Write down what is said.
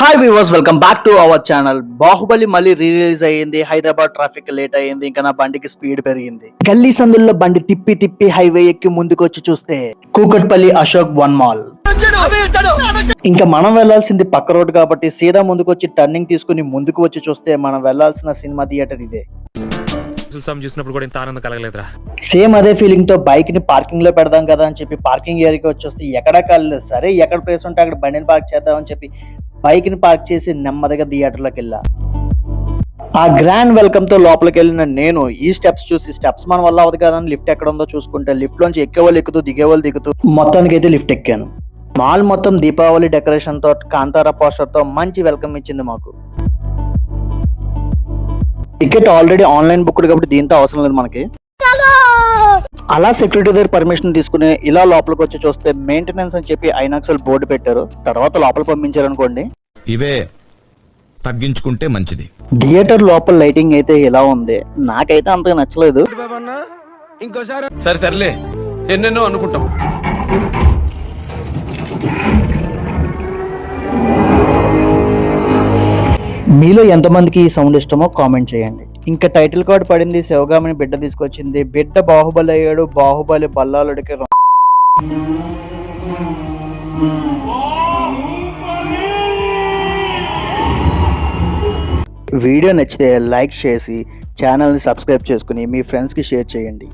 Hi viewers, welcome back to our channel. Baahubali మళ్ళీ release అయ్యింది. Hyderabad traffic late అయ్యింది. ఇంకా నా బండికి స్పీడ్ పెరిగింది. గల్లీ సందుల్లో బండి తిప్పి తిప్పి హైవే ఎక్కి ముందుకు వచ్చి చూస్తే కూకట్పల్లి అశోక్ వన్ మాల్. ఇంకా మనం వెళ్లాల్సింది పక్క రోడ్ కాబట్టి సీదా ముందుకు వచ్చి టర్నింగ్ తీసుకుని ముందుకు వచ్చి చూస్తే మనం వెళ్లాల్సిన సినిమా థియేటర్ ఇదే. చూసినప్పుడు కూడా ఇంత ఆనందం కలగలేదురా. సేమ్ అదే ఫీలింగ్ తో బైక్ ని పార్కింగ్ లో పెడదాం కదా అని చెప్పి పార్కింగ్ ఏరియాకి వచ్చేస్తే ఎక్కడా కాలేదు. సరే ఎక్కడ ప్లేస్ ఉంటే అక్కడ బండిని పార్క్ చేద్దాం అని చెప్పి బైక్ ని పార్క్ చేసి నెమ్మదిగా థియేటర్లోకి వెళ్ళా. ఆ గ్రాండ్ వెల్కమ్ తో లోపలికి వెళ్ళిన నేను ఈ స్టెప్స్ చూసి స్టెప్స్ మన వల్ల అవదు కదా అని లిఫ్ట్ ఎక్కడ ఉందో చూసుకుంటే లిఫ్ట్ లోంచి ఎక్కేవాళ్ళు ఎక్కుతూ దిగేవాళ్ళు దిగుతూ మొత్తానికి అయితే లిఫ్ట్ ఎక్కాను. మాల్ మొత్తం దీపావళి డెకరేషన్ తో కాంతారా పోస్టర్ తో మంచి వెల్కమ్ ఇచ్చింది మాకు. టికెట్ ఆల్రెడీ ఆన్లైన్ బుక్డ్ కాబట్టి దీంతో అవసరం లేదు మనకి. అలా సెక్యూరిటీ దగ్గర పర్మిషన్ తీసుకుని ఇలా లోపలికి వచ్చి చూస్తే మెయింటెనెన్స్ అని చెప్పి ఐనాక్సల్ బోర్డు పెట్టారు. తర్వాత లోపల పంపించారు అనుకోండి. ఇవే తగ్గించుకుంటే మంచిది. థియేటర్ లోపల లైటింగ్ అయితే ఇలా ఉంది. నాకైతే అంతగా నచ్చలేదు. సరే తరలే, ఎన్నెన్నో అనుకుంటాం. మీలో ఎంతమందికి ఈ సౌండ్ ఇష్టమో కామెంట్ చేయండి. ఇంకా టైటిల్ కార్డ్ పడింది. శివగామిని బిడ్డ తీసుకొచ్చింది. బిడ్డ బాహుబలి అయ్యాడు. బాహుబలి బల్లాలుడికి వీడియో నచ్చితే లైక్ చేసి ఛానల్ని సబ్స్క్రైబ్ చేసుకుని మీ ఫ్రెండ్స్కి షేర్ చేయండి.